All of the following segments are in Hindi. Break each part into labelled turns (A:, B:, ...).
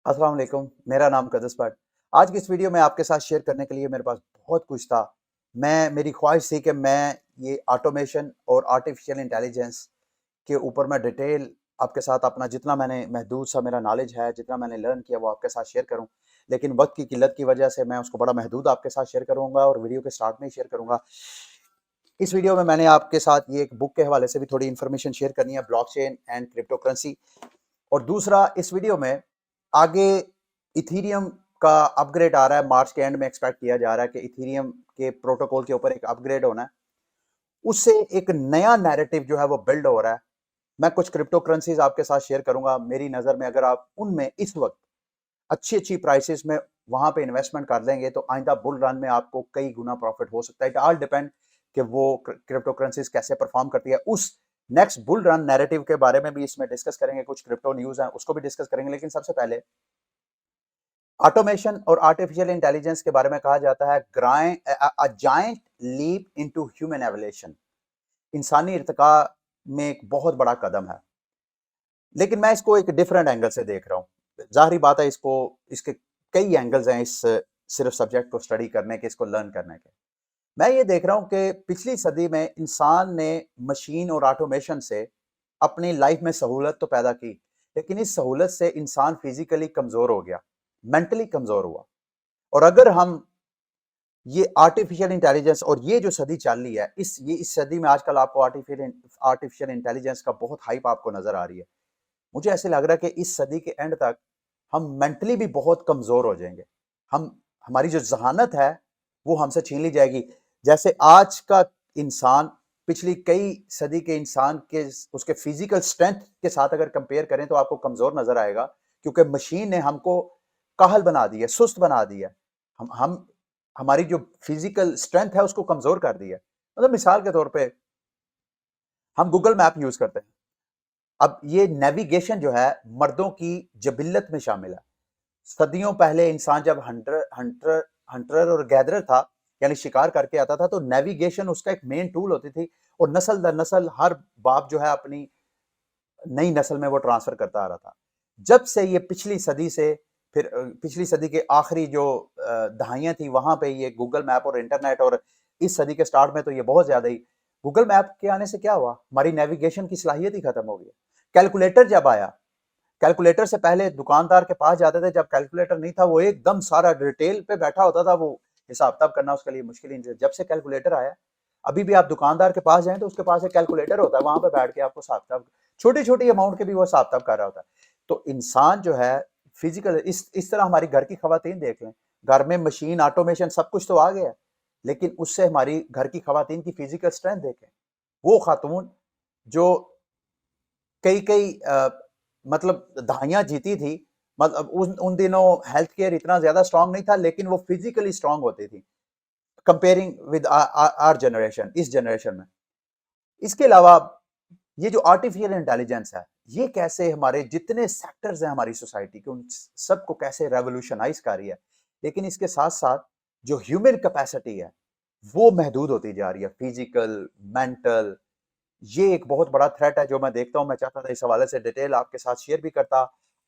A: अस्सलाम वालेकुम, मेरा नाम कदस भट्ट। आज की इस वीडियो में आपके साथ शेयर करने के लिए मेरे पास बहुत कुछ था। मेरी ख्वाहिश थी कि मैं ये ऑटोमेशन और आर्टिफिशियल इंटेलिजेंस के ऊपर मैं डिटेल आपके साथ अपना जितना मैंने महदूद सा मेरा नॉलेज है, जितना मैंने लर्न किया वो आपके साथ शेयर करूँ। लेकिन वक़्त की किल्लत की वजह से मैं उसको बड़ा महदूद आपके साथ शेयर करूँगा और वीडियो के स्टार्ट में ही शेयर करूँगा। इस वीडियो में मैंने आपके साथ ये एक बुक के हवाले से भी थोड़ी इन्फॉर्मेशन शेयर करनी है, ब्लॉकचेन एंड क्रिप्टो करेंसी। और दूसरा इस वीडियो में आगे इथीरियम का अपग्रेड आ रहा है, मार्च के एंड में एक्सपेक्ट किया जा रहा है कि इथीरियम के प्रोटोकॉल के ऊपर एक अपग्रेड होना है। उससे एक नया नैरेटिव जो है वो बिल्ड हो रहा है। मैं कुछ क्रिप्टो करेंसीज आपके साथ शेयर करूंगा। मेरी नज़र में अगर आप उनमें इस वक्त अच्छी अच्छी प्राइसेस में वहां पे इन्वेस्टमेंट कर लेंगे तो आइंदा बुल रन में आपको कई गुना प्रॉफिट हो सकता है। इट ऑल डिपेंड कि वो क्रिप्टो करेंसीज कैसे परफॉर्म करती है। उस नेक्स्ट बुल रन नैरेटिव के बारे में भी इसमें डिस्कस करेंगे, कुछ क्रिप्टो न्यूज़ हैं उसको भी डिस्कस करेंगे। लेकिन सबसे पहले ऑटोमेशन और आर्टिफिशियल इंटेलिजेंस के बारे में कहा जाता है giant leap into human evolution. इंसानी इर्तिका में एक बहुत बड़ा कदम है। लेकिन मैं इसको एक डिफरेंट एंगल से देख रहा हूँ। जाहिर बात है इसको इसके कई एंगल्स हैं इस सिर्फ सब्जेक्ट को स्टडी करने के, इसको लर्न करने के। मैं ये देख रहा हूँ कि पिछली सदी में इंसान ने मशीन और ऑटोमेशन से अपनी लाइफ में सहूलत तो पैदा की, लेकिन इस सहूलत से इंसान फिजिकली कमजोर हो गया, मेंटली कमजोर हुआ। और अगर हम ये आर्टिफिशियल इंटेलिजेंस और ये जो सदी चल रही है, इस सदी में आजकल आपको आर्टिफिशियल इंटेलिजेंस का बहुत हाइप आपको नजर आ रही है। मुझे ऐसे लग रहा है कि इस सदी के एंड तक हम मेंटली भी बहुत कमजोर हो जाएंगे। हम हमारी जो जहानत है वो हमसे छीन ली जाएगी। जैसे आज का इंसान पिछली कई सदी के इंसान के उसके फिजिकल स्ट्रेंथ के साथ अगर कंपेयर करें तो आपको कमजोर नजर आएगा, क्योंकि मशीन ने हमको काहल बना दी है, सुस्त बना दी है। हम हमारी जो फिजिकल स्ट्रेंथ है उसको कमजोर कर दी है। मतलब मिसाल के तौर पे हम गूगल मैप यूज करते हैं। अब ये नेविगेशन जो है मर्दों की जबिल्लत में शामिल है। सदियों पहले इंसान जब हंटर हंटर हंटर और गैदरर था, यानी शिकार करके आता था, तो नेविगेशन उसका एक मेन टूल होती थी। और नस्ल दर नस्ल हर बाप जो है अपनी नई नस्ल में वो ट्रांसफर करता आ रहा था। जब से ये पिछली सदी से फिर पिछली सदी के आखिरी जो दहाइयां थी वहां पे ये गूगल मैप और इंटरनेट, और इस सदी के स्टार्ट में तो ये बहुत ज्यादा ही गूगल मैप के आने से क्या हुआ, हमारी नेविगेशन की सलाहियत ही खत्म हो गई। कैलकुलेटर जब आया, कैलकुलेटर से पहले दुकानदार के पास जाते थे, जब कैलकुलेटर नहीं था वो एकदम सारा डिटेल पे बैठा होता था, वो हिसाब किताब करना उसके लिए मुश्किल ही। जब से कैलकुलेटर आया, अभी भी आप दुकानदार के पास जाएं तो उसके पास एक कैलकुलेटर होता है, वहां पे बैठ के आपको हिसाब किताब छोटी छोटी अमाउंट के भी वो हिसाब किताब कर रहा होता है। तो इंसान जो है फिजिकल इस तरह हमारी घर की खवातीन देख लें, घर में मशीन ऑटोमेशन सब कुछ तो आ गया है, लेकिन उससे हमारी घर की खवातीन की फिजिकल स्ट्रेंथ देखें। वो खातून जो कई कई मतलब दहाइयां जीती थी, मतलब उन उन दिनों हेल्थ केयर इतना ज्यादा स्ट्रांग नहीं था, लेकिन वो फिजिकली स्ट्रांग होती थी कंपेयरिंग विद आर जनरेशन, इस जनरेशन में। इसके अलावा ये जो आर्टिफिशियल इंटेलिजेंस है, ये कैसे हमारे जितने सेक्टर्स हैं हमारी सोसाइटी के उन सबको कैसे रेवोल्यूशनाइज कर रही है। लेकिन इसके साथ साथ जो ह्यूमन कैपेसिटी है वो महदूद होती जा रही है, फिजिकल, मेंटल। ये एक बहुत बड़ा थ्रेट है जो मैं देखता हूं। मैं चाहता था इस हवाले से डिटेल आपके साथ शेयर भी करता,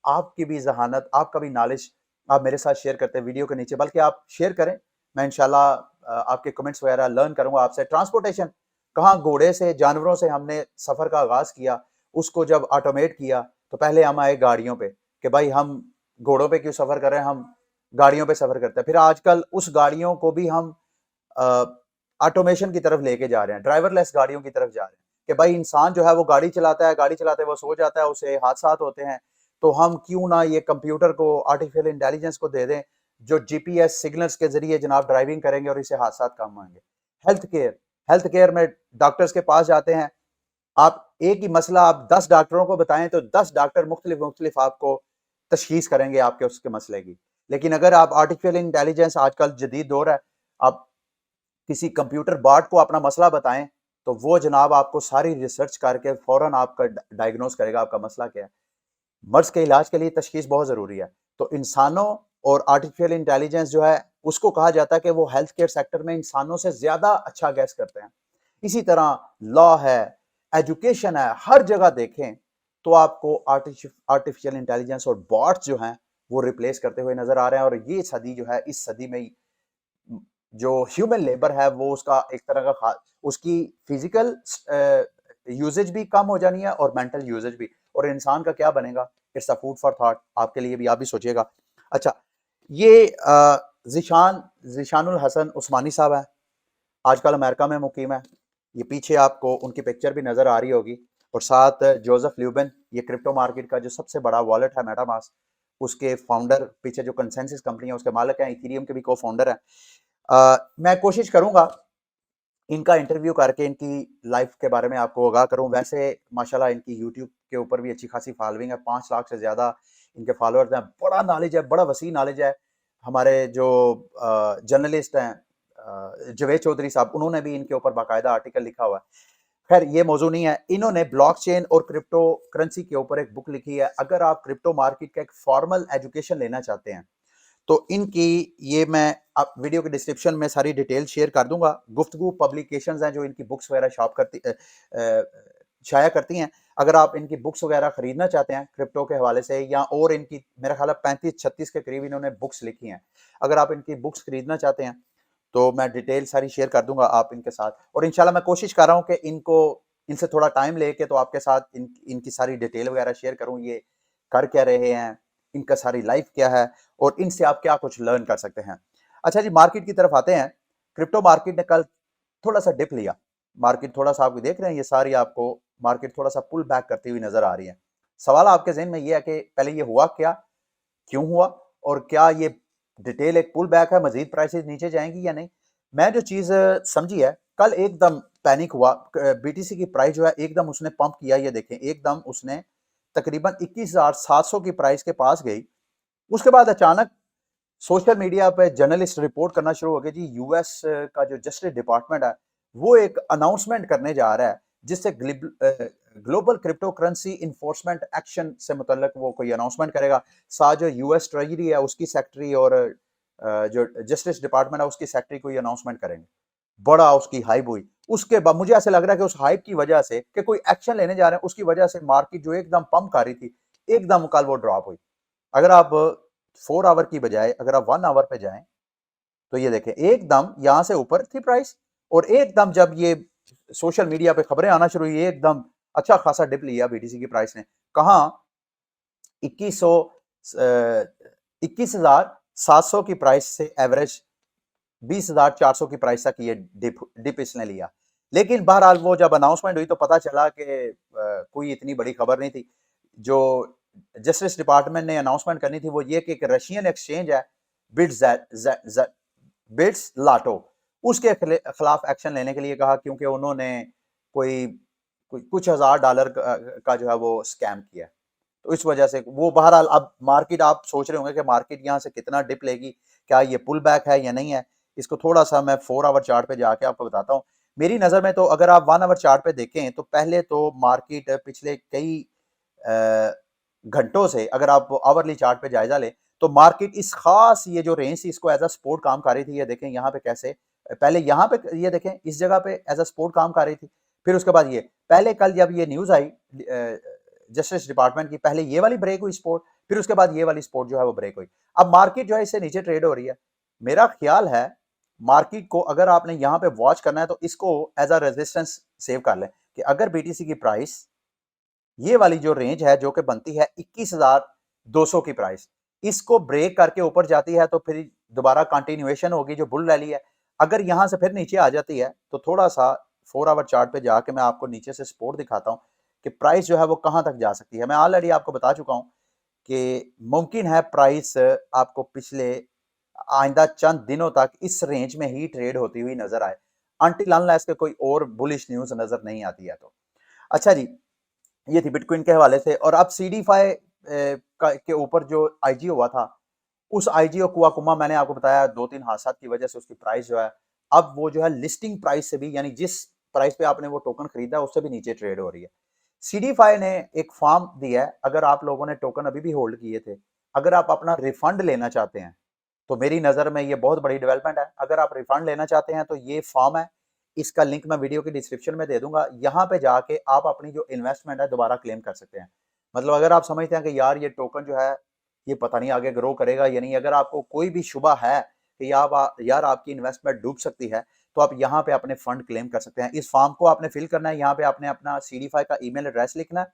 A: आपकी भी जहानत, आपका भी नॉलेज आप मेरे साथ शेयर करते वीडियो के नीचे, बल्कि आप शेयर करें। मैं इंशाल्लाह आपके कमेंट्स वगैरह लर्न करूंगा आपसे। ट्रांसपोर्टेशन, कहाँ घोड़े से जानवरों से हमने सफर का आगाज किया, उसको जब ऑटोमेट किया तो पहले हम आए गाड़ियों पे कि भाई हम घोड़ों पे क्यों सफर कर रहे हैं, हम गाड़ियों पे सफर करते हैं। फिर आजकल उस गाड़ियों को भी हम ऑटोमेशन की तरफ लेके जा रहे हैं, ड्राइवरलेस गाड़ियों की तरफ जा रहे हैं कि भाई इंसान जो है वो गाड़ी चलाता है, गाड़ी चलाते वो सो जाता है, उसे हादसा होते हैं। तो हम क्यों ना ये कंप्यूटर को, आर्टिफिशियल इंटेलिजेंस को दे दें जो जीपीएस सिग्नल्स के जरिए जनाब ड्राइविंग करेंगे और इससे हादसा कम होंगे। हेल्थ केयर, हेल्थ केयर में डॉक्टर्स के पास जाते हैं, आप एक ही मसला आप 10 डॉक्टरों को बताएं तो 10 डॉक्टर मुख्तलिफ मुख्तलिफ आपको तशखीस करेंगे आपके उसके मसले की। लेकिन अगर आप आर्टिफिशियल इंटेलिजेंस, आजकल जदीद दौर है, आप किसी कंप्यूटर बॉट को अपना मसला बताएं तो वो जनाब आपको सारी रिसर्च करके फौरन आपका डायग्नोस करेगा आपका मसला क्या है। मर्ज के इलाज के लिए तशखीस बहुत जरूरी है। तो इंसानों और आर्टिफिशियल इंटेलिजेंस जो है उसको कहा जाता है कि वो हेल्थ केयर सेक्टर में इंसानों से ज्यादा अच्छा गैस करते हैं। इसी तरह लॉ है, एजुकेशन है, हर जगह देखें तो आपको आर्टिफिशियल इंटेलिजेंस और बॉट्स जो हैं वो रिप्लेस करते हुए नज़र आ रहे हैं। और ये सदी जो है, इस सदी में जो ह्यूमन लेबर है वो उसका एक तरह का उसकी फिजिकल यूजेज भी कम हो जानी है और मेंटल यूजेज भी। और इंसान का क्या बनेगा? It's a food for thought, आपके लिए भी, आप भी सोचिएगा। अच्छा, ये ज़िशान ज़िशानुल हसन उस्मानी साहब है, आजकल अमेरिका में मुकीम है। ये पीछे आपको उनकी पिक्चर भी नज़र आ रही होगी। और साथ जोसेफ ल्यूबन, ये क्रिप्टो मार्केट का जो सबसे बड़ा वॉलेट है मेटामास्क, उसके फाउंडर, पीछे जो कंसेंसस कंपनी है उसके मालिक हैं, इथेरियम के भी को फाउंडर हैं। मैं कोशिश करूंगा इनका इंटरव्यू करके इनकी लाइफ के बारे में आपको आगाह करूं। वैसे माशाल्लाह इनकी यूट्यूब के ऊपर भी अच्छी खासी फॉलोइंग है, 5 लाख से ज़्यादा इनके फॉलोअर्स हैं। बड़ा नॉलेज है, बड़ा वसी नॉलेज है। हमारे जो जर्नलिस्ट हैं जवेद चौधरी साहब, उन्होंने भी इनके ऊपर बाकायदा आर्टिकल लिखा हुआ है। खैर ये मौजू नहीं है। इन्होंने ब्लॉकचेन और क्रिप्टो करेंसी के ऊपर एक बुक लिखी है। अगर आप क्रिप्टो मार्केट का एक फॉर्मल एजुकेशन लेना चाहते हैं तो इनकी, ये मैं आप वीडियो के डिस्क्रिप्शन में सारी डिटेल शेयर कर दूंगा। गुफ्तगू पब्लिकेशंस हैं जो इनकी बुक्स वगैरह शाया करती हैं। अगर आप इनकी बुक्स वगैरह खरीदना चाहते हैं क्रिप्टो के हवाले से, या और इनकी मेरा ख्याल है 35-36 के करीब इन्होंने बुक्स लिखी हैं। अगर आप इनकी बुक्स खरीदना चाहते हैं तो मैं डिटेल सारी शेयर कर दूंगा आप इनके साथ। और इंशाल्लाह मैं कोशिश कर रहा हूँ कि इनसे थोड़ा टाइम लेके तो आपके साथ इनकी सारी डिटेल वगैरह शेयर करूँ। ये कर क्या रहे हैं, इनका सारी लाइफ क्या है, और इनसे आप क्या कुछ लर्न कर सकते हैं। अच्छा जी, मार्केट की तरफ आते हैं। क्रिप्टो मार्केट ने कल थोड़ा सा डिप लिया। मार्केट थोड़ा सा, आप देख रहे हैं ये सारी आपको मार्केट थोड़ा सा पुल बैक करती हुई नजर आ रही है। सवाल आपके जहन में ये है कि पहले ये हुआ क्या, क्यों हुआ, और क्या ये डिटेल एक पुल बैक है, मजीद प्राइसेस नीचे जाएंगी या नहीं। मैं जो चीज समझी है, कल एकदम पैनिक हुआ। बीटीसी की प्राइस जो है एकदम उसने पंप किया। ये देखें, एकदम उसने तकरीबन 21,700 की प्राइस के पास गई। उसके बाद अचानक सोशल मीडिया पे जर्नलिस्ट रिपोर्ट करना शुरू हो गए जी, यूएस का जो जस्टिस डिपार्टमेंट है वो एक अनाउंसमेंट करने जा रहा है जिससे global crypto currency enforcement action से मुतल्लिक वो कोई अनाउंसमेंट करेगा। साथ जो यूएस ट्रेजरी है उसकी सेक्रेटरी और जो जस्टिस डिपार्टमेंट है उसकी सेक्रेटरी कोई अनाउंसमेंट करेंगे। बड़ा उसकी हाइप हुई। उसके बाद मुझे ऐसे लग रहा है कि उस हाइप की वजह से कि कोई एक्शन लेने जा रहे हैं, उसकी वजह से मार्केट जो एकदम पंप कर रही थी, एकदम कल वो ड्रॉप हुई। अगर आप 4 आवर की बजाय अगर आप 1 आवर पे जाएं तो ये देखें एकदम यहां से ऊपर थी प्राइस, और एकदम जब ये सोशल मीडिया पे खबरें आना शुरू हुई, एकदम अच्छा खासा डिप लिया बीटीसी की प्राइस ने। कहा 21,700 की प्राइस से एवरेज 20,400 की प्राइस तक ये डिप इसने लिया। लेकिन बहरहाल वो जब अनाउंसमेंट हुई तो पता चला कि कोई इतनी बड़ी खबर नहीं थी। जो जस्टिस डिपार्टमेंट ने अनाउंसमेंट करनी थी वो ये कि एक रशियन एक्सचेंज है बिट्स लाटो, उसके खिलाफ एक्शन लेने के लिए कहा, क्योंकि उन्होंने कोई कुछ $1,000 का जो है वो स्कैम किया। तो इस वजह से वो बहरहाल, अब मार्केट, आप सोच रहे होंगे कि मार्केट यहाँ से कितना डिप लेगी, क्या ये पुल बैक है या नहीं है। इसको थोड़ा सा मैं 4 आवर चार्ट पे जाके आपको बताता हूँ। मेरी नज़र में तो अगर आप 1 आवर चार्ट पे देखें तो पहले तो मार्केट पिछले कई घंटों से, अगर आप आवरली चार्ट पे जायजा लें तो मार्केट इस खास ये जो रेंज थी इसको एज अ सपोर्ट काम कर रही थी। ये देखें यहाँ पे कैसे, पहले यहाँ पे ये देखें इस जगह पे एज अ सपोर्ट काम कर रही थी। फिर उसके बाद ये पहले कल जब ये न्यूज आई जस्टिस डिपार्टमेंट की, पहले ये वाली ब्रेक हुई स्पोर्ट, फिर उसके बाद ये वाली स्पोर्ट जो है वो ब्रेक हुई। अब मार्केट जो है इससे नीचे ट्रेड हो रही है। मेरा ख्याल है मार्केट को अगर आपने यहाँ पे वॉच करना है तो इसको एज अ रेजिस्टेंस सेव कर लें कि अगर बीटीसी की प्राइस ये वाली जो रेंज है जो कि बनती है 21,200 की प्राइस, इसको ब्रेक करके ऊपर जाती है तो फिर दोबारा कंटिन्यूएशन होगी जो बुल रैली है। अगर यहां से फिर नीचे आ जाती है तो थोड़ा सा 4 आवर चार्ट पे जाके मैं आपको नीचे से सपोर्ट दिखाता हूं कि प्राइस जो है वो कहां तक जा सकती है। मैं ऑलरेडी आपको बता चुका हूं कि मुमकिन है प्राइस आपको पिछले आइंदा चंद दिनों तक इस रेंज में ही ट्रेड होती हुई नजर आए, अनटिल अनलेस के कोई और बुलिश न्यूज नजर नहीं आती है। तो अच्छा जी, ये थी बिटकॉइन के हवाले से। और अब CD5 के ऊपर जो आईजीओ हुआ था, उस आईजीओ कुआकुमा, मैंने आपको बताया 2-3 हादसात की वजह से उसकी प्राइस जो है अब वो जो है लिस्टिंग प्राइस से भी, यानी जिस प्राइस पे आपने वो टोकन खरीदा उससे भी नीचे ट्रेड हो रही है। CD5 ने एक फॉर्म दिया है, अगर आप लोगों ने टोकन अभी भी होल्ड किए थे, अगर आप अपना रिफंड लेना चाहते हैं तो मेरी नज़र में ये बहुत बड़ी डेवलपमेंट है। अगर आप रिफंड लेना चाहते हैं तो ये फॉर्म है, इसका लिंक मैं वीडियो के डिस्क्रिप्शन में दे दूंगा। यहाँ पे जाके आप अपनी जो इन्वेस्टमेंट है दोबारा क्लेम कर सकते हैं। मतलब अगर आप समझते हैं कि यार ये टोकन जो है ये पता नहीं आगे ग्रो करेगा या नहीं। अगर आपको कोई भी शुबा है कि यार आपकी इन्वेस्टमेंट डूब सकती है, तो आप यहाँ पे अपने फंड क्लेम कर सकते हैं। इस फॉर्म को आपने फिल करना है, यहाँ पे आपने अपना सीडीफाई का ईमेल एड्रेस लिखना है,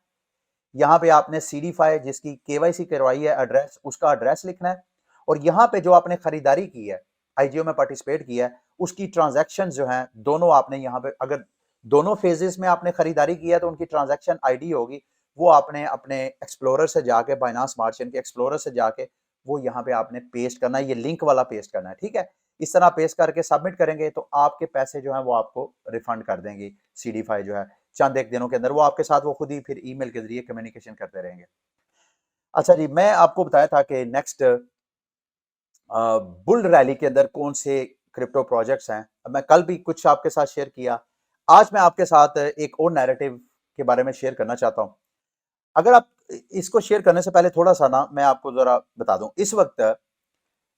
A: यहाँ पे आपने सीडीफाई जिसकी केवाईसी करवाई है एड्रेस, उसका एड्रेस लिखना है, और यहाँ पे जो आपने खरीदारी की है, आईजीओ में पार्टिसिपेट किया है, उसकी ट्रांजैक्शन जो है दोनों आपने यहाँ पे, अगर दोनों फेजेस में आपने खरीदारी की है तो उनकी ट्रांजैक्शन आईडी होगी, वो आपने अपने एक्सप्लोरर से जाके, बाइनांस स्मार्ट चेन के एक्सप्लोरर से जाके वो यहाँ पे आपने पेस्ट करना है, ये लिंक वाला पेस्ट करना है, ठीक है। इस तरह पेस्ट करके सबमिट करेंगे तो आपके पैसे जो है वो आपको रिफंड कर देंगे सीडीफाई जो है, चंद एक दिनों के अंदर। वो आपके साथ वो खुद ही फिर ईमेल के जरिए कम्युनिकेशन करते रहेंगे। अच्छा जी, मैं आपको बताया था कि नेक्स्ट बुल रैली के अंदर कौन से क्रिप्टो प्रोजेक्ट्स हैं। मैं कल भी कुछ आपके साथ शेयर किया, आज मैं आपके साथ एक और नैरेटिव के बारे में शेयर करना चाहता हूं। अगर आप इसको शेयर करने से पहले थोड़ा सा ना मैं आपको जरा बता दूं, इस वक्त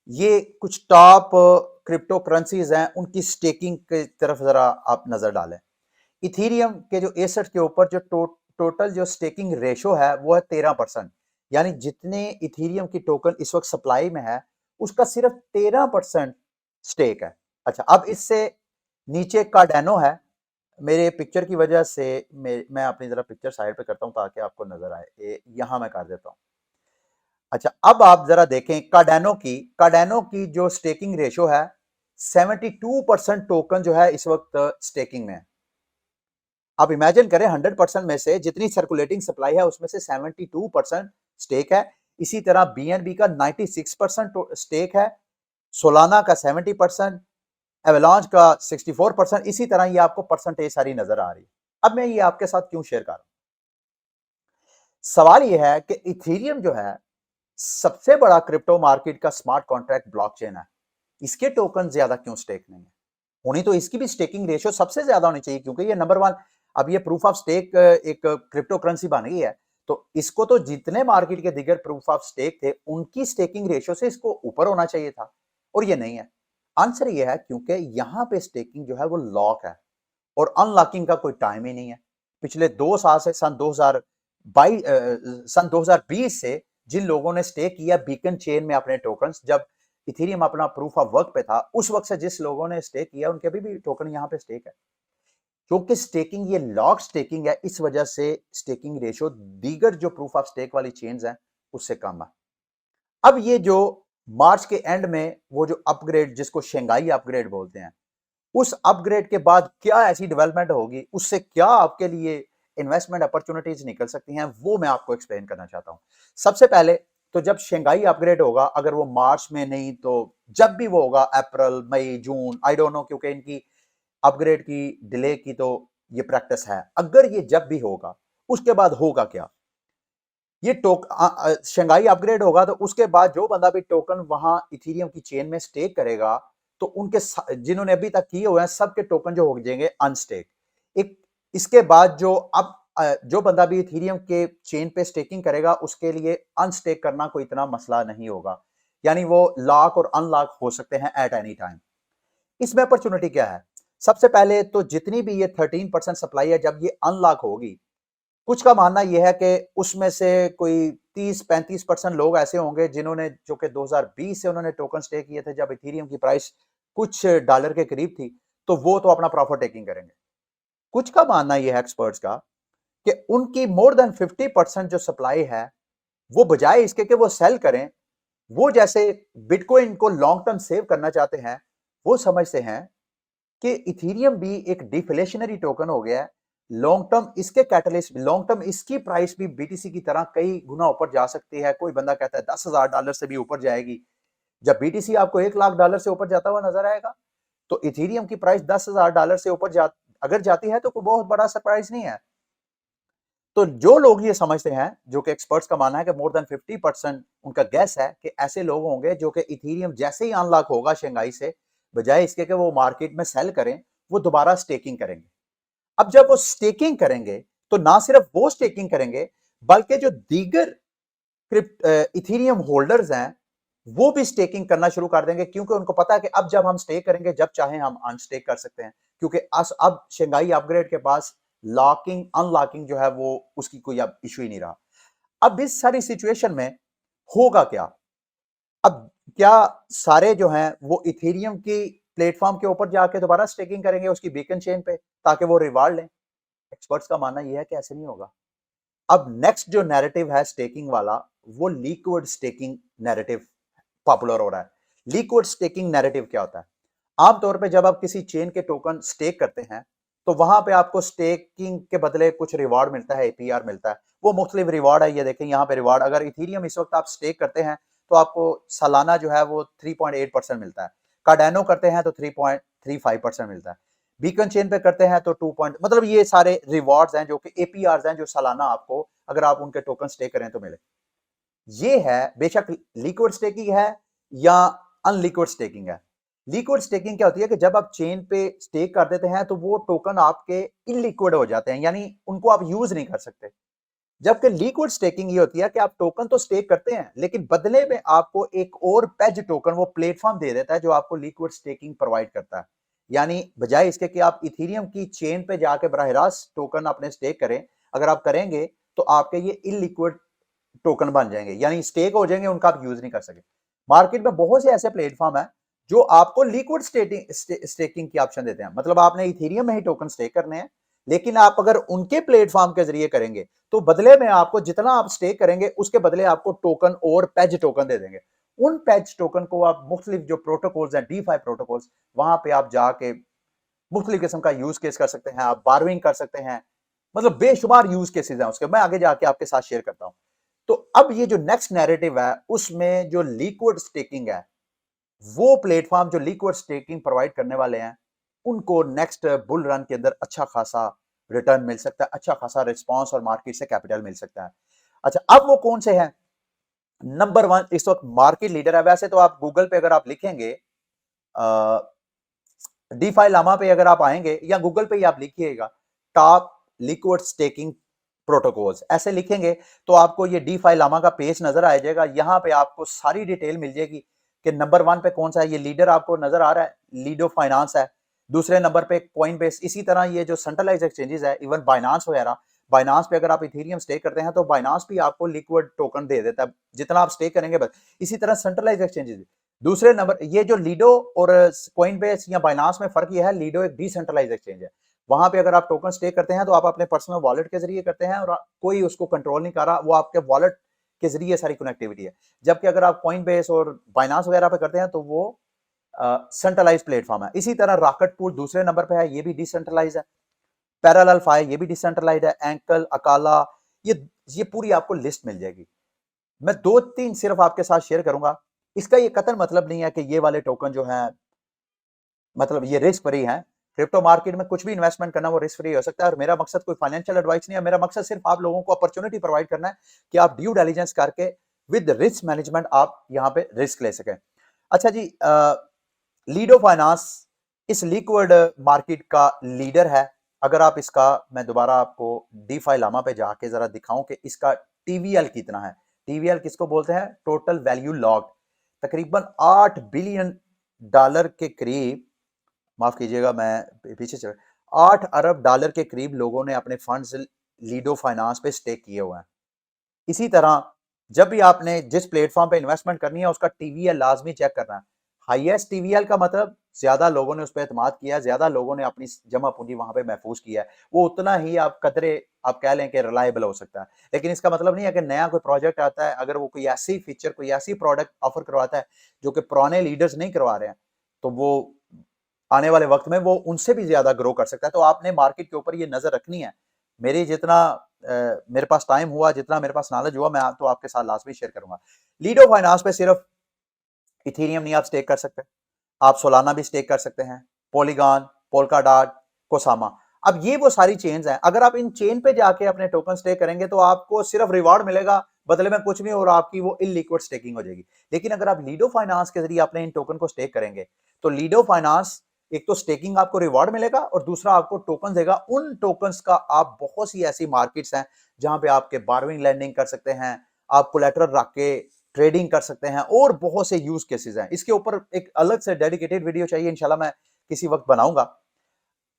A: ये कुछ टॉप क्रिप्टो करेंसीज हैं, उनकी स्टेकिंग की तरफ जरा आप नजर डालें। इथीरियम के जो एसेट के ऊपर जो टोटल जो स्टेकिंग रेशो है वो है 13%। यानी जितने इथीरियम की टोकन इस वक्त सप्लाई में है, उसका सिर्फ 13% स्टेक है। अच्छा, अब इससे नीचे कार्डानो है। मेरे पिक्चर की वजह से मैं अपनी जरा पिक्चर साइड पे करता हूं ताकि आपको नजर आए, यहां मैं कर देता हूं। अच्छा, अब आप जरा देखें कार्डानो की जो स्टेकिंग रेशो है, 72% टोकन जो है इस वक्त स्टेकिंग में है। आप इमेजिन करें 100% में से जितनी सर्कुलेटिंग सप्लाई है उसमें से 72% स्टेक है। इसी तरह बीएनबी का 96% स्टेक है, सोलाना का 70%, एवलांच का 64%। इसी तरह ये आपको परसेंटेज सारी नजर आ रही है। अब मैं ये आपके साथ क्यों शेयर कर रहा हूं, सवाल ये है कि इथेरियम जो है सबसे बड़ा क्रिप्टो मार्केट का स्मार्ट कॉन्ट्रैक्ट ब्लॉकचेन है, इसके टोकन ज्यादा क्यों स्टेक नहीं है? होनी तो इसकी भी स्टेकिंग रेशियो सबसे ज्यादा होनी चाहिए, क्योंकि ये नंबर वन, अब ये प्रूफ ऑफ स्टेक एक क्रिप्टो करेंसी बन गई है, तो इसको तो जितने मार्केट के दिगर प्रूफ ऑफ स्टेक थे उनकी स्टेकिंग रेशियो से इसको ऊपर होना चाहिए था, और ये नहीं है। आंसर ये है क्योंकि यहां पे स्टेकिंग जो है वो लॉक है, और अनलॉकिंग का कोई टाइम ही नहीं है। पिछले 2 साल से सन 2020 से जिन लोगों ने स्टेक किया बीकन चेन में अपने टोकन्स, जब इथेरियम अपना प्रूफ ऑफ वर्क पे था, उस वक्त से जिस लोगों ने स्टेक किया उनके अभी भी टोकन यहाँ पे स्टेक है। क्योंकि स्टेकिंग ये लॉक स्टेकिंग है, इस वजह से स्टेकिंग रेशियो दीगर जो प्रूफ ऑफ स्टेक वाली चेन्स हैं उससे कम है। अब ये जो मार्च के एंड में वो जो अपग्रेड, जिसको शंघाई अपग्रेड बोलते हैं, उस अपग्रेड के बाद क्या ऐसी डेवलपमेंट होगी, उससे क्या आपके लिए इन्वेस्टमेंट अपॉर्चुनिटीज निकल सकती हैं, वो मैं आपको एक्सप्लेन करना चाहता हूं। सबसे पहले तो जब शंघाई अपग्रेड होगा, अगर वो मार्च में नहीं तो जब भी वो होगा, अप्रैल, मई, जून, आई डोंट नो, क्योंकि इनकी अपग्रेड की डिले की तो ये प्रैक्टिस है। अगर ये जब भी होगा, उसके बाद होगा क्या, ये शंघाई अपग्रेड होगा तो उसके बाद जो बंदा भी टोकन वहां इथेरियम की चेन में स्टेक करेगा, तो उनके जिन्होंने अभी तक किए हुए हैं सबके टोकन जो हो जाएंगे अनस्टेक। एक इसके बाद जो बंदा भी इथेरियम के चेन पे स्टेकिंग करेगा उसके लिए अनस्टेक करना कोई इतना मसला नहीं होगा, यानी वो लॉक और अनलॉक हो सकते हैं एट एनी टाइम। इसमें अपॉर्चुनिटी क्या है? सबसे पहले तो जितनी भी ये 13% सप्लाई है, जब ये अनलॉक होगी, कुछ का मानना यह है कि उसमें से कोई 30-35% लोग ऐसे होंगे जिन्होंने, जो कि 2020 से उन्होंने टोकन स्टे किए थे जब इथेरियम की प्राइस कुछ डॉलर के करीब थी, तो वो तो अपना प्रॉफिट टेकिंग करेंगे। कुछ का मानना यह है एक्सपर्ट्स का कि उनकी मोर देन 50% जो सप्लाई है, वो बजाय इसके कि वो सेल करें, वो जैसे बिटकॉइन को लॉन्ग टर्म सेव करना चाहते हैं, वो समझते हैं कि इथेरियम भी एक डिफ्लेशनरी टोकन हो गया है। लॉन्ग टर्म इसके कैटलिस्ट, लॉन्ग टर्म इसकी प्राइस भी बीटीसी की तरह कई गुना ऊपर जा सकती है। कोई बंदा कहता है $10,000 से भी ऊपर जाएगी। जब बीटीसी आपको $1,00,000 से ऊपर जाता हुआ नजर आएगा, तो इथेरियम की प्राइस $10,000 से ऊपर अगर जाती है तो कोई बहुत बड़ा सरप्राइज नहीं है। तो जो लोग ये समझते हैं, जो कि एक्सपर्ट्स का मानना है कि मोर देन 50%, उनका गैस है कि ऐसे लोग होंगे जो कि इथेरियम जैसे ही अनलॉक होगा शंघाई से, बजाय इसके कि वो मार्केट में सेल करें, वो दोबारा स्टेकिंग करेंगे। अब जब वो स्टेकिंग करेंगे, तो ना सिर्फ वो स्टेकिंग करेंगे, बल्कि जो दीगर इथेरियम होल्डर्स हैं, वो भी स्टेकिंग करना शुरू कर देंगे, क्योंकि उनको पता है कि अब जब हम स्टेक करेंगे, जब चाहे हम अनस्टेक कर सकते हैं, क्योंकि अब शंघाई अपग्रेड के पास लॉकिंग अनलॉकिंग जो है वो उसकी कोई अब इशू ही नहीं रहा। अब इस सारी सिचुएशन में होगा क्या? अब क्या सारे जो हैं वो इथेरियम की प्लेटफॉर्म के ऊपर जाके दोबारा स्टेकिंग करेंगे उसकी बीकन चेन पे ताकि वो रिवार्ड लें? एक्सपर्ट्स का मानना ये है कि ऐसे नहीं होगा। अब नेक्स्ट जो नैरेटिव है स्टेकिंग वाला, वो लिक्विड स्टेकिंग नैरेटिव पॉपुलर हो रहा है। लिक्विड स्टेकिंग नैरेटिव क्या होता है? आमतौर पे जब आप किसी चेन के टोकन स्टेक करते हैं, तो वहां पे आपको स्टेकिंग के बदले कुछ रिवार्ड मिलता है, एपीआर मिलता है। वो मुख्तलिफ रिवार्ड है, ये देखें यहाँ पे रिवार्ड, अगर इथेरियम इस वक्त आप स्टेक करते हैं तो आपको सालाना जो है वो 3.8% मिलता है। कार्डानो करते हैं तो 3.35% मिलता है। बीकन चेन पे करते हैं तो 2 पॉइंट, मतलब ये सारे रिवार्ड्स हैं जो कि एपीआर हैं जो सालाना आपको अगर आप उनके टोकन स्टेक करें तो मिले। ये है बेशक लिक्विड स्टेकिंग है या अनलिक्विड स्टेकिंग है। लिक्विड स्टेकिंग क्या होती है कि जब आप चेन पे स्टेक कर देते हैं तो वो टोकन आपके इनलिक्विड हो जाते हैं, यानी उनको आप यूज नहीं कर सकते। जबकि लिक्विड स्टेकिंग ये होती है कि आप टोकन तो स्टेक करते हैं लेकिन बदले में आपको एक और पेज टोकन वो प्लेटफॉर्म दे देता है जो आपको लिक्विड स्टेकिंग प्रोवाइड करता है। यानी बजाय इसके कि आप इथेरियम की चेन पे जाके बराह रास्त टोकन अपने स्टेक करें, अगर आप करेंगे तो आपके ये इनलिक्विड टोकन बन जाएंगे, यानी स्टेक हो जाएंगे, उनका आप यूज नहीं कर सके। मार्केट में बहुत से ऐसे प्लेटफॉर्म है जो आपको लिक्विड स्टेकिंग की ऑप्शन देते हैं, मतलब आपने इथेरियम में ही टोकन स्टेक करने हैं, लेकिन आप अगर उनके प्लेटफॉर्म के जरिए करेंगे तो बदले में आपको जितना आप स्टेक करेंगे उसके बदले आपको टोकन और पेज टोकन दे देंगे। उन पेज टोकन को आप मुख्तलिफ जो प्रोटोकॉल्स हैं, डीफाई प्रोटोकॉल्स, वहां पे आप जाके मुख्तलिफ किस्म का यूज केस कर सकते हैं, आप बारविंग कर सकते हैं, मतलब बेशुमार यूज केसेस हैं उसके, मैं आगे जाके आपके साथ शेयर करता हूं। तो अब ये जो नेक्स्ट नैरेटिव है उसमें जो लिक्विड स्टेकिंग है, वो प्लेटफॉर्म जो लिक्विड स्टेकिंग प्रोवाइड करने वाले हैं उनको नेक्स्ट बुल रन के अंदर अच्छा खासा रिटर्न मिल सकता है, अच्छा खासा रिस्पांस और मार्केट से कैपिटल मिल सकता है। अच्छा, अब वो कौन से हैं? नंबर वन इस वक्त मार्केट लीडर है, वैसे तो आप गूगल पे अगर आप लिखेंगे डीफाई लामा पे अगर आप आएंगे या गूगल पे ही आप लिखिएगा टॉप लिक्विड स्टेकिंग प्रोटोकॉल्स ऐसे लिखेंगे तो आपको ये डीफाई लामा का पेज नजर आ जाएगा। यहां पे आपको सारी डिटेल मिल जाएगी कि नंबर वन पे कौन सा है। ये लीडर आपको नजर आ रहा है, लीडो फाइनेंस है। दूसरे नंबर पे कॉइन बेस, इसी तरह ये जो सेंट्रलाइज एक्सचेंजेस है, इवन बाइनांस वगैरह, बाइनांस पे अगर आप इथेरियम स्टेक करते हैं तो बाइनांस भी आपको लिक्विड टोकन दे देता है जितना आप स्टेक करेंगे बस। इसी तरह सेंट्रलाइज एक्सचेंजेस। दूसरे नंबर ये जो लीडो और कॉइन बेस या बाइनांस में फर्क यह है, लीडो एक डिसेंट्रलाइज एक्सचेंज है। वहां पे अगर आप टोकन स्टेक करते हैं तो आप अपने पर्सनल वॉलेट के जरिए करते हैं और कोई उसको कंट्रोल नहीं कर रहा, वो आपके वॉलेट के जरिए सारी कनेक्टिविटी है। जबकि अगर आप कॉइन बेस और बाइनांस वगैरह पे करते हैं तो वो सेंट्रलाइज प्लेटफॉर्म है। इसी तरह रॉकेट पूल दूसरे नंबर पे है, ये भी डिसेंट्रलाइज है। पैरेलल फाई ये भी डिसेंट्रलाइज है। एंकल, अकाला, ये पूरी आपको लिस्ट मिल जाएगी। मैं दो तीन सिर्फ आपके साथ शेयर करूंगा। इसका ये कतई मतलब नहीं है कि ये वाले टोकन जो है मतलब ये रिस्क फ्री है। क्रिप्टो मार्केट में कुछ भी इन्वेस्टमेंट करना वो रिस्क फ्री हो सकता है और मेरा मकसद कोई फाइनेंशियल एडवाइस नहीं है। मेरा मकसद सिर्फ आप लोगों को अपॉर्चुनिटी प्रोवाइड करना है कि आप ड्यू डिलिजेंस करके विद रिस्क मैनेजमेंट आप यहां पे रिस्क ले सकें। अच्छा जी, लीडो फाइनेंस इस लिक्विड मार्केट का लीडर है। अगर आप इसका, मैं दोबारा आपको डीफाई लामा पे जाके जरा दिखाऊं कि इसका टीवीएल कितना है। टीवीएल किसको बोलते हैं? Total value locked. तकरीबन 8 बिलियन डॉलर के करीब, माफ कीजिएगा मैं पीछे चल, 8 अरब डॉलर के करीब लोगों ने अपने फंड्स लीडो फाइनेंस पे स्टेक किए हुए हैं। इसी तरह जब भी आपने जिस प्लेटफॉर्म पे इन्वेस्टमेंट करनी है उसका टीवीएल लाजमी चेक करना है। हाईएस्ट टीवीएल का मतलब ज्यादा लोगों ने उस पर एतमाद किया, ज्यादा लोगों ने अपनी जमा पूंजी वहां पे महफूज किया है, वो उतना ही आप कदरे आप कह लें कि रिलायबल हो सकता है। लेकिन इसका मतलब नहीं है कि नया कोई प्रोजेक्ट आता है, अगर वो कोई ऐसी फीचर, कोई ऐसी प्रोडक्ट ऑफर करवाता है जो कि पुराने लीडर्स नहीं करवा रहे हैं, तो वो आने वाले वक्त में वो उनसे भी ज्यादा ग्रो कर सकता है। तो आपने मार्केट के ऊपर ये नजर रखनी है। मेरी जितना मेरे पास टाइम हुआ, जितना मेरे पास नॉलेज हुआ, मैं तो आपके साथ लास्ट में शेयर करूंगा। लीडो फाइनेंस पे सिर्फ इथेरियम नहीं आप स्टेक कर सकते, आप सोलाना भी स्टेक कर सकते हैं, पॉलीगॉन, पोल्काडॉट, कोसामा। अब ये वो सारी चेन्स हैं। अगर आप इन चेन पे जाके अपने टोकन स्टेक करेंगे तो आपको सिर्फ रिवार्ड मिलेगा, बदले में कुछ नहीं, और आपकी वो इलिक्विड स्टेकिंग हो जाएगी। लेकिन अगर आप लीडो फाइनेंस के जरिए अपने इन टोकन को स्टेक करेंगे तो लीडो फाइनेंस एक तो स्टेकिंग आपको रिवार्ड मिलेगा और दूसरा आपको टोकन देगा। उन टोकन्स का आप बहुत सी ऐसी मार्केट्स हैं जहां पे आपके बारविंग लैंडिंग कर सकते हैं, आप कोलेटरल रख के ट्रेडिंग कर सकते हैं और बहुत से यूज केसेस हैं। इसके ऊपर एक अलग से डेडिकेटेड वीडियो चाहिए, इंशाल्लाह मैं किसी वक्त बनाऊंगा।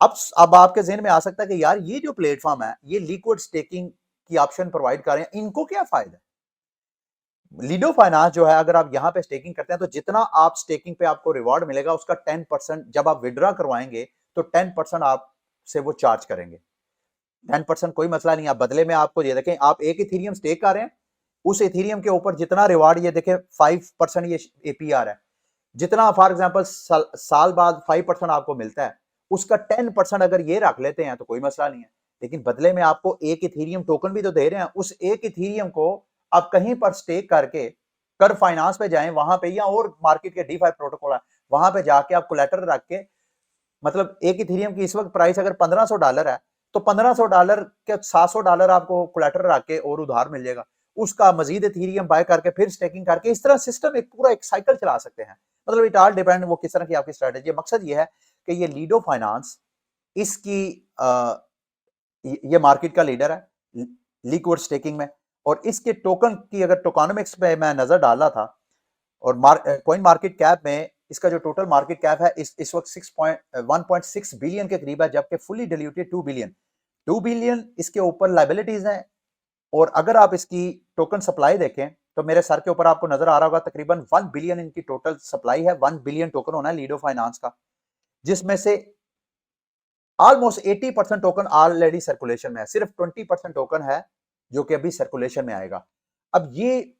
A: अब आपके जहन में आ सकता है कि यार ये जो प्लेटफॉर्म है ये लिक्विड स्टेकिंग की ऑप्शन प्रोवाइड कर रहे हैं, इनको क्या फायदा है? लीडो फाइनेंस जो है, अगर आप यहाँ पे स्टेकिंग करते हैं तो जितना आप स्टेकिंग पे आपको रिवॉर्ड मिलेगा उसका 10% जब आप विड्रॉ करवाएंगे तो 10% आपसे वो चार्ज करेंगे। 10% कोई मसला नहीं है। बदले में आपको ये देखें, आप एक इथीरियम स्टेक कर रहे हैं, उस इथीरियम के ऊपर जितना रिवार्ड, ये देखें 5% ये एपीआर है, जितना फॉर एग्जांपल साल बाद 5% आपको मिलता है, उसका 10% अगर ये रख लेते हैं तो कोई मसला नहीं है। लेकिन बदले में आपको एक इथीरियम टोकन भी तो दे रहे हैं, उस एक इथीरियम को आप कहीं पर स्टेक करके कर फाइनेंस पे जाएं, वहां पे या और मार्केट के DeFi प्रोटोकॉल है, वहां पे जाके आप कोलेटरल रख के, मतलब एक इथेरियम की इस वक्त प्राइस अगर $1500 है तो $1500 के $700 आपको कोलेटरल रख के और उधार मिल जाएगा, उसका मजीद इथेरियम बाय करके फिर स्टेकिंग करके, इस तरह सिस्टम एक पूरा एक साइकिल चला सकते हैं। मतलब इट ऑल डिपेंड वो किस तरह की आपकी स्ट्रेटेजी है। मकसद ये है कि ये लीडो फाइनेंस इसकी ये मार्केट का लीडर है लिक्विड स्टेकिंग में, और इसके टोकन की अगर टोकनोमिक्स पे मैं नजर डाला था और कॉइन मार्केट कैप में इसका जो टोटल मार्केट कैप है इस वक्त 1.6 बिलियन के करीब है, जबकि फुली डिल्यूटेड 2 बिलियन इसके ऊपर लाइबिलिटीज हैं। और अगर आप इसकी टोकन सप्लाई देखें तो मेरे सर के ऊपर आपको नजर आ रहा होगा तकरीबन 1 बिलियन इनकी टोटल सप्लाई है। 1 बिलियन टोकन होना है लीडो फाइनेंस का, जिसमें से ऑलमोस्ट 80% टोकन ऑलरेडी सर्कुलेशन में है, सिर्फ 20% टोकन है जो कि अभी सर्कुलेशन में आएगा। अब ये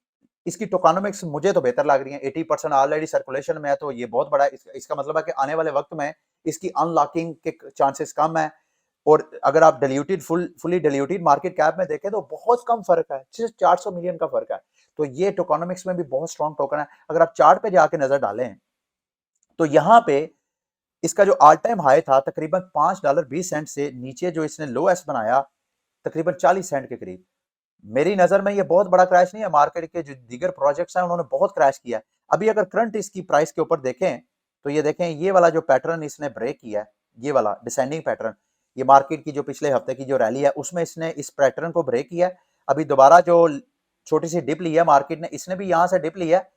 A: इसकी टोकनोमिक्स मुझे तो बेहतर लग रही है। 80% ऑलरेडी सर्कुलेशन में है तो ये बहुत बड़ा है। इसका मतलब है कि आने वाले वक्त में इसकी अनलॉकिंग के चांसेस कम है। और अगर आप diluted fully diluted market cap में देखें तो बहुत कम फर्क है, सिर्फ 400 मिलियन का फर्क है। तो ये टोकनोमिक्स में भी बहुत स्ट्रॉन्ग टोकन है। अगर आप चार्ट पे जाके नजर डालें तो यहाँ पे इसका जो ऑल टाइम हाई था तकरीबन $5.20 से नीचे जो इसने लोएस्ट बनाया तकरीबन 40 सेंट के करीब। मेरी नजर में ये बहुत बड़ा क्रैश नहीं है। मार्केट के जो दीगर प्रोजेक्ट्स हैं उन्होंने बहुत क्रैश किया है। अभी अगर करंट इसकी प्राइस के ऊपर देखें तो ये देखें, ये वाला जो पैटर्न इसने ब्रेक किया है, ये वाला डिसेंडिंग पैटर्न, ये मार्केट की जो पिछले हफ्ते की जो रैली है उसमें इसने इस पैटर्न को ब्रेक किया है। अभी दोबारा जो छोटी सी डिप ली है मार्केट ने, इसने भी यहां से डिप लिया है,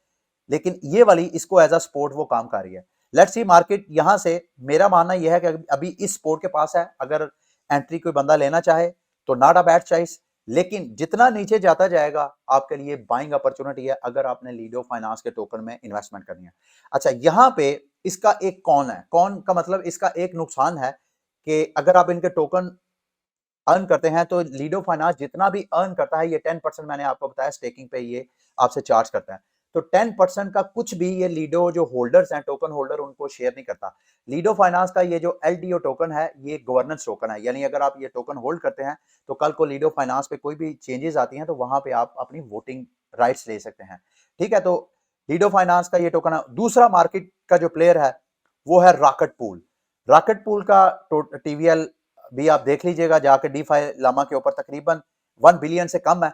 A: लेकिन ये वाली इसको एज अ सपोर्ट वो काम कर रही है। लेट्स सी मार्केट यहां से, मेरा मानना यह है कि अभी इस सपोर्ट के पास है, अगर एंट्री कोई बंदा लेना चाहे तो नॉट अ बैड चॉइस। लेकिन जितना नीचे जाता जाएगा आपके लिए बाइंग अपॉर्चुनिटी है अगर आपने लीडो फाइनेंस के टोकन में इन्वेस्टमेंट करनी है। अच्छा, यहां पे इसका एक कौन है, कौन का मतलब इसका एक नुकसान है कि अगर आप इनके टोकन अर्न करते हैं तो लीडो फाइनेंस जितना भी अर्न करता है ये 10% मैंने आपको बताया स्टेकिंग पे ये आपसे चार्ज करता है। तो 10% का कुछ भी ये लीडो जो होल्डर्स हैं, टोकन होल्डर, उनको शेयर नहीं करता। लीडो फाइनेंस का ये जो एलडीओ टोकन है ये गवर्नेंस टोकन है, यानी अगर आप ये टोकन होल्ड करते हैं तो कल को लीडो फाइनेंस पे कोई भी चेंजेस आती हैं तो वहां पे आप अपनी वोटिंग राइट्स ले सकते हैं। ठीक है, तो लीडो फाइनेंस का ये टोकन है। दूसरा मार्केट का जो प्लेयर है वो है रॉकेट पूल। रॉकेट पूल का टीवीएल भी आप देख लीजिएगा जाके डीफाई लामा के ऊपर तकरीबन 1 बिलियन से कम है।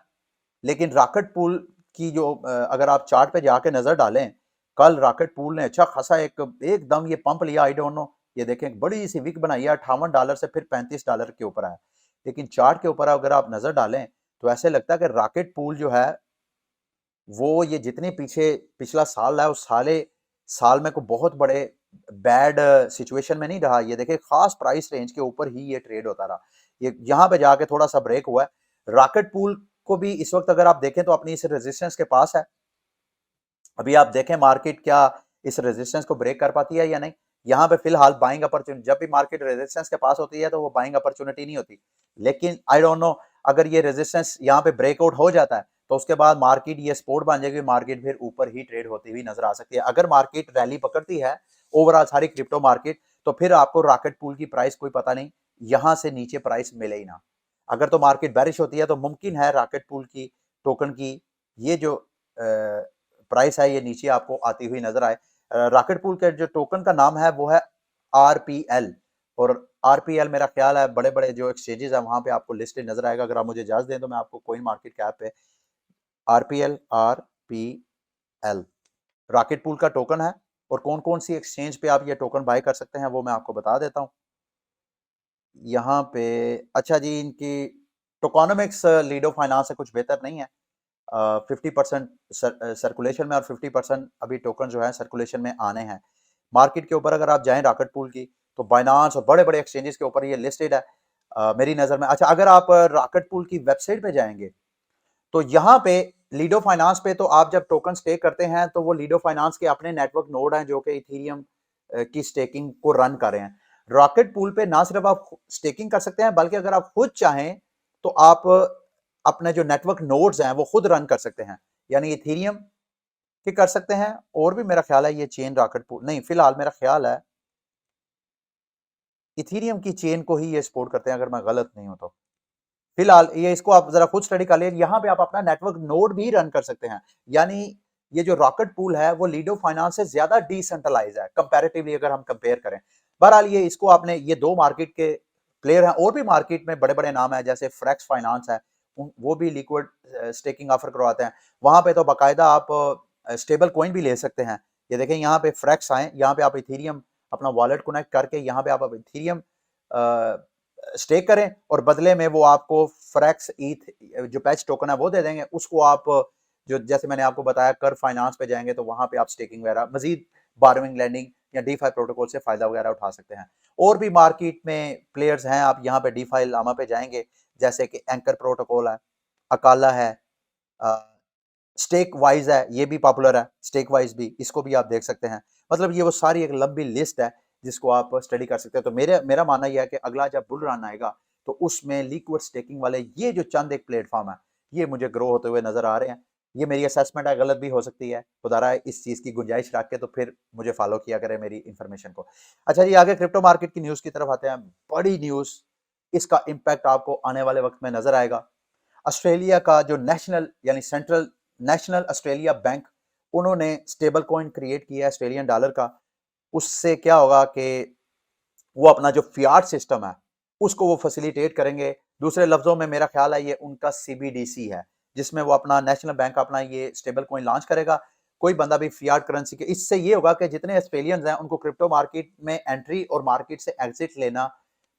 A: लेकिन रॉकेट पूल की जो अगर आप चार्ट पे जाके नजर डालें, कल रॉकेट पूल ने अच्छा खासा एकदम ये पंप लिया। आई डोंट नो, ये देखें एक बड़ी सी विक बनाई है $58 से फिर $35 के ऊपर आया। लेकिन चार्ट के ऊपर अगर आप नजर डालें तो ऐसे लगता है कि रॉकेट पूल जो है वो ये जितने पीछे पिछला साल है उस साले साल में को बहुत बड़े बैड सिचुएशन में नहीं रहा। ये देखिए खास प्राइस रेंज के ऊपर ही ये ट्रेड होता रहा। ये यहाँ पे जाके थोड़ा सा ब्रेक हुआ है। रॉकेट पूल को भी इस वक्त अगर आप देखें तो अपनी इस रेजिस्टेंस के पास है। अभी आप देखें मार्केट क्या इस रेजिस्टेंस को ब्रेक कर पाती है या नहीं। यहाँ पे फिलहाल बाइंग अपॉर्चुनिटी, जब भी मार्केट रेजिस्टेंस के पास होती है तो वो बाइंग अपॉर्चुनिटी नहीं होती। लेकिन आई डोंट नो, अगर ये रेजिस्टेंस यहाँ पे ब्रेकआउट हो जाता है तो उसके बाद मार्केट ये सपोर्ट बन जाएगी, मार्केट फिर ऊपर ही ट्रेड होती हुई नजर आ सकती है। अगर मार्केट रैली पकड़ती है ओवरऑल सारी क्रिप्टो मार्केट, तो फिर आपको रॉकेट पूल की प्राइस कोई पता नहीं, यहाँ से नीचे प्राइस मिले ही ना। अगर तो मार्केट बैरिश होती है तो मुमकिन है रॉकेट पूल की टोकन की ये जो प्राइस है ये नीचे आपको आती हुई नजर आए। रॉकेट पूल के जो टोकन का नाम है वो है आरपीएल। और आरपीएल मेरा ख्याल है बड़े बड़े जो एक्सचेंजेस है वहां पे आपको लिस्टेड नजर आएगा। अगर आप मुझे इजाजत दें तो मैं आपको कोइन मार्केट कैप पे आरपीएल रॉकेट पूल का टोकन है और कौन कौन सी एक्सचेंज पे आप ये टोकन बाय कर सकते हैं वो मैं आपको बता देता हूँ यहाँ पे। अच्छा जी, इनकी टोकनोमिक्स लीडो फाइनेंस से कुछ बेहतर नहीं है। 50% सर्कुलेशन में और 50% अभी टोकन जो है सर्कुलेशन में आने हैं। मार्केट के ऊपर अगर आप जाएं रॉकेट पूल की तो बाइनांस और बड़े बड़े एक्सचेंजेस के ऊपर ये लिस्टेड है मेरी नज़र में। अच्छा, अगर आप रॉकेट पूल की वेबसाइट पे जाएंगे तो यहाँ पे लीडो फाइनेंस पे तो आप जब टोकन स्टेक करते हैं तो वो लीडो फाइनेंस के अपने नेटवर्क नोड हैं जो कि इथेरियम की स्टेकिंग को रन कर रहे हैं। रॉकेट पूल पे ना सिर्फ आप स्टेकिंग कर सकते हैं बल्कि अगर आप खुद चाहें तो आप अपने जो नेटवर्क नोड्स हैं वो खुद रन कर सकते हैं, यानी इथेरियम के कर सकते हैं। और भी मेरा ख्याल है ये चेन रॉकेट पूल नहीं, फिलहाल मेरा ख्याल है इथेरियम की चेन को ही ये सपोर्ट करते हैं अगर मैं गलत नहीं हूं तो। फिलहाल ये इसको आप जरा खुद स्टडी कर लिए, यहाँ पे आप अपना नेटवर्क नोड भी रन कर सकते हैं। यानी ये जो रॉकेट पूल है वो लीडो फाइनेंस से ज्यादा डिसेंट्रलाइज है कंपैरेटिवली अगर हम कंपेयर करें। बहरहाल ये इसको आपने ये दो मार्केट के प्लेयर हैं, और भी मार्केट में बड़े बड़े नाम है जैसे फ्रेक्स फाइनेंस है, वो भी लिक्विड स्टेकिंग ऑफर करवाते हैं। वहां पे तो बाकायदा आप स्टेबल कॉइन भी ले सकते हैं। ये देखें यहाँ पे फ्रेक्स आए, यहाँ पे आप इथेरियम अपना वॉलेट कनेक्ट करके यहाँ पे आप इथेरियम स्टेक करें और बदले में वो आपको फ्रेक्स ईथ जो पैच टोकन है वो दे देंगे। उसको आप जो जैसे मैंने आपको बताया कर फाइनेंस पे जाएंगे तो वहां पे आप स्टेकिंग वगैरह मजीद बारविंग लैंडिंग या डीफाई प्रोटोकॉल से फायदा वगैरह उठा सकते हैं। और भी मार्केट में प्लेयर्स हैं, आप यहाँ पे डीफाई लामा पे जाएंगे जैसे कि एंकर प्रोटोकॉल है, अकाला है, स्टेक वाइज है, ये भी पॉपुलर है, स्टेक वाइज भी, इसको भी आप देख सकते हैं। मतलब ये वो सारी एक लंबी लिस्ट है जिसको आप स्टडी कर सकते हैं। तो मेरा मानना यह है कि अगला जब बुल रन आएगा तो उसमें लिक्विड स्टेकिंग वाले ये जो चंद एक प्लेटफॉर्म है ये मुझे ग्रो होते हुए नजर आ रहे हैं। ये मेरी असेसमेंट है, गलत भी हो सकती है, खुदा रहा है इस चीज की गुंजाइश रख के तो फिर मुझे फॉलो किया करे मेरी इंफॉर्मेशन को। अच्छा जी, आगे क्रिप्टो मार्केट की न्यूज की तरफ आते हैं। बड़ी न्यूज, इसका इम्पैक्ट आपको आने वाले वक्त में नजर आएगा। ऑस्ट्रेलिया का जो नेशनल यानी सेंट्रल नेशनल ऑस्ट्रेलिया बैंक, उन्होंने स्टेबल कॉइन क्रिएट किया है ऑस्ट्रेलियन डॉलर का। उससे क्या होगा कि वो अपना जो फियाट सिस्टम है उसको वो फैसिलिटेट करेंगे। दूसरे लफ्जों में मेरा ख्याल है ये उनका सीबीडीसी है जिसमें वो अपना नेशनल बैंक अपना ये स्टेबल कॉइन लॉन्च करेगा। कोई बंदा भी फियाट करेंसी के, इससे ये होगा कि जितने ऑस्ट्रेलियंस हैं उनको क्रिप्टो मार्केट में एंट्री और मार्केट से एग्जिट लेना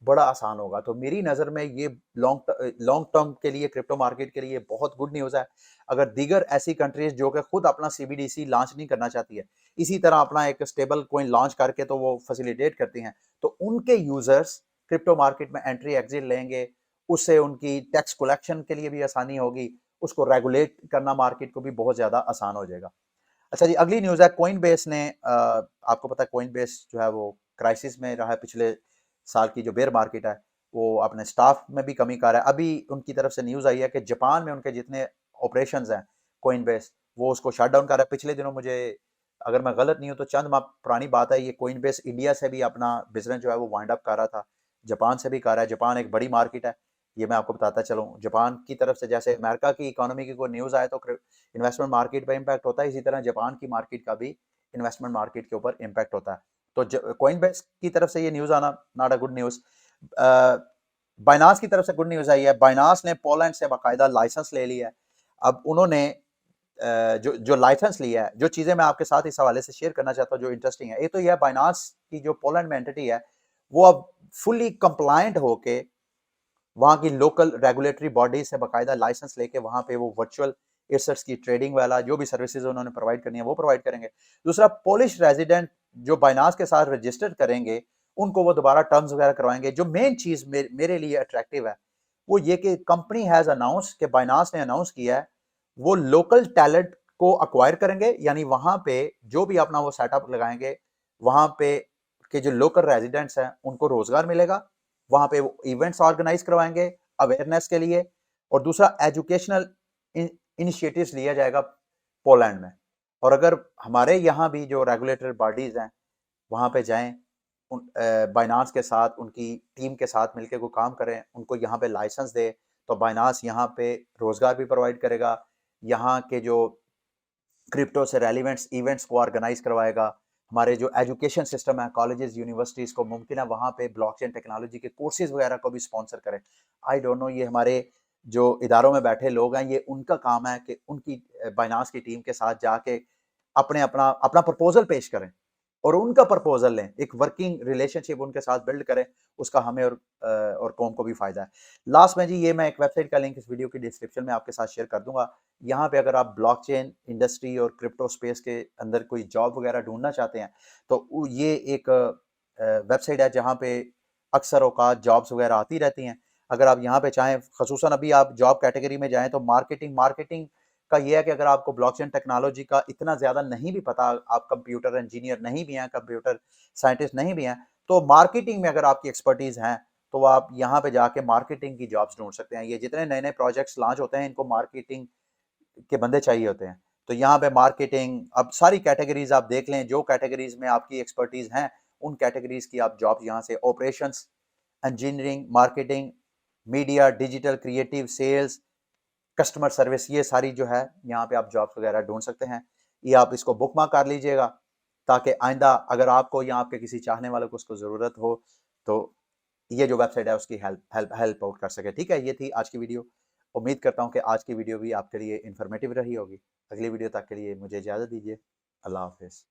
A: बड़ा आसान होगा। तो मेरी नज़र में ये लॉन्ग टर्म के लिए क्रिप्टो मार्केट के लिए बहुत गुड न्यूज़ है। अगर दीगर ऐसी कंट्रीज जो कि खुद अपना सीबीडीसी लॉन्च नहीं करना चाहती है, इसी तरह अपना एक स्टेबल कॉइन लॉन्च करके तो वो फैसिलिटेट करती हैं, तो उनके यूजर्स क्रिप्टो मार्केट में एंट्री एग्जिट लेंगे। उससे उनकी टैक्स कलेक्शन के लिए भी आसानी होगी, उसको रेगुलेट करना मार्केट को भी बहुत ज़्यादा आसान हो जाएगा। अच्छा जी, अगली न्यूज़ है कोइन बेस ने आपको पता है कोइन बेस जो है वो क्राइसिस में रहा है। पिछले साल की जो बेयर मार्केट है वो अपने स्टाफ में भी कमी कर रहा है। अभी उनकी तरफ से न्यूज़ आई है कि जापान में उनके जितने ऑपरेशंस हैं कोइन बेस, वो उसको शट डाउन कर रहा है। पिछले दिनों मुझे, अगर मैं गलत नहीं हूँ तो चंद माह पुरानी बात है, ये कोइन बेस इंडिया से भी अपना बिजनेस जो है वो वाइंड अप कर रहा था, जापान से भी कर रहा है। जापान एक बड़ी मार्केट है, ये मैं आपको बताता चलूँ। जापान की तरफ से जैसे अमेरिका की इकोनॉमी की कोई न्यूज़ आए तो इन्वेस्टमेंट मार्केट पर इम्पैक्ट होता है, इसी तरह जापान की मार्केट का भी इन्वेस्टमेंट मार्केट के ऊपर इम्पैक्ट होता है। तो कोइन बेस की तरफ से ये न्यूज़ आना नॉट अ गुड न्यूज़। बाइनास की तरफ से गुड न्यूज़ आई है। बाइनास ने पोलैंड से बाकायदा लाइसेंस ले लिया है। अब उन्होंने जो जो लाइसेंस लिया है, जो चीज़ें मैं आपके साथ इस हवाले से शेयर करना चाहता हूँ जो इंटरेस्टिंग है, एक तो यह बाइनास की जो पोलैंड में एंटिटी है वो अब फुली कंप्लायंट होके वहाँ की लोकल रेगुलेटरी बॉडी से बाकायदा लाइसेंस लेके वहाँ पे वो वर्चुअल एसेट्स की ट्रेडिंग वाला जो भी सर्विसेज उन्होंने प्रोवाइड करनी है वो प्रोवाइड करेंगे। दूसरा, पोलिश रेजिडेंट जो बाइनास के साथ रजिस्टर करेंगे उनको वो दोबारा टर्म्स वगैरह करवाएंगे। जो मेन चीज़ मेरे लिए अट्रैक्टिव है वो ये कि कंपनी हैज़ अनाउंस कि बाइनास ने अनाउंस किया है वो लोकल टैलेंट को अक्वायर करेंगे, यानी वहाँ पे जो भी अपना वो सेटअप लगाएंगे वहाँ पे के जो लोकल रेजिडेंट्स हैं उनको रोजगार मिलेगा। वहाँ पे वो इवेंट्स ऑर्गेनाइज करवाएंगे अवेयरनेस के लिए। और दूसरा, एजुकेशनल इनिशिएटिव्स लिया जाएगा पोलैंड में। और अगर हमारे यहाँ भी जो रेगुलेटरी बॉडीज हैं वहाँ पे जाएं, बाइनास के साथ उनकी टीम के साथ मिलकर कोई काम करें, उनको यहाँ पे लाइसेंस दे तो बाइनास यहाँ पे रोजगार भी प्रोवाइड करेगा, यहाँ के जो क्रिप्टो से रेलिवेंट्स इवेंट्स को ऑर्गेनाइज करवाएगा। हमारे जो एजुकेशन सिस्टम है, कॉलेजेस यूनिवर्सिटीज़ को मुमकिन है वहाँ पे ब्लॉकचेन टेक्नोलॉजी के कोर्सेज वगैरह को भी स्पॉन्सर करें। आई डोंट नो, ये हमारे जो इदारों में बैठे लोग हैं ये उनका काम है कि उनकी बाइनास की टीम के साथ जाके अपने अपना अपना प्रपोजल पेश करें और उनका प्रपोजल लें, एक वर्किंग रिलेशनशिप उनके साथ बिल्ड करें। उसका हमें और कौम को भी फायदा है। लास्ट में जी, ये मैं एक वेबसाइट का लिंक इस वीडियो की डिस्क्रिप्शन में आपके साथ शेयर कर दूंगा। यहाँ पे अगर आप ब्लॉकचेन इंडस्ट्री और क्रिप्टो स्पेस के अंदर कोई जॉब वगैरह ढूंढना चाहते हैं तो ये एक वेबसाइट है जहाँ पे अक्सर औकात जॉब्स वगैरह आती रहती हैं। अगर आप यहाँ पे चाहें, खसूसन अभी आप जॉब कैटेगरी में जाएँ तो मार्केटिंग का ये है कि अगर आपको ब्लॉकचेन टेक्नोलॉजी का इतना ज़्यादा नहीं भी पता, आप कंप्यूटर इंजीनियर नहीं भी हैं, कंप्यूटर साइंटिस्ट नहीं भी हैं, तो मार्केटिंग में अगर आपकी एक्सपर्टीज़ हैं, तो आप यहाँ पे जाके मार्केटिंग की जॉब्स ढूँढ सकते हैं। ये जितने नए-नए प्रोजेक्ट्स लॉन्च होते हैं, इनको मार्केटिंग के बंदे चाहिए होते हैं। तो यहाँ पे मार्केटिंग, अब सारी कैटेगरीज़ आप देख लें, जो कैटेगरीज़ में आपकी एक्सपर्टीज़ हैं, उन कैटेगरीज़ की आप जॉब्स यहाँ से operations, engineering, marketing, media, digital, creative, sales, customer service, ये सारी जो है यहाँ पे आप जॉब्स वगैरह ढूँढ सकते हैं। ये आप इसको बुकमार्क कर लीजिएगा, ताकि आइंदा अगर आपको या आपके किसी चाहने वाले को उसको ज़रूरत हो, तो ये जो वेबसाइट है उसकी हेल्प आउट कर सके। ठीक है, ये थी आज की वीडियो। उम्मीद करता हूँ कि आज की वीडियो भी आपके लिए इन्फॉर्मेटिव रही होगी। अगली वीडियो तक के लिए मुझे इजाज़त दीजिए। अल्लाह हाफ़िज़।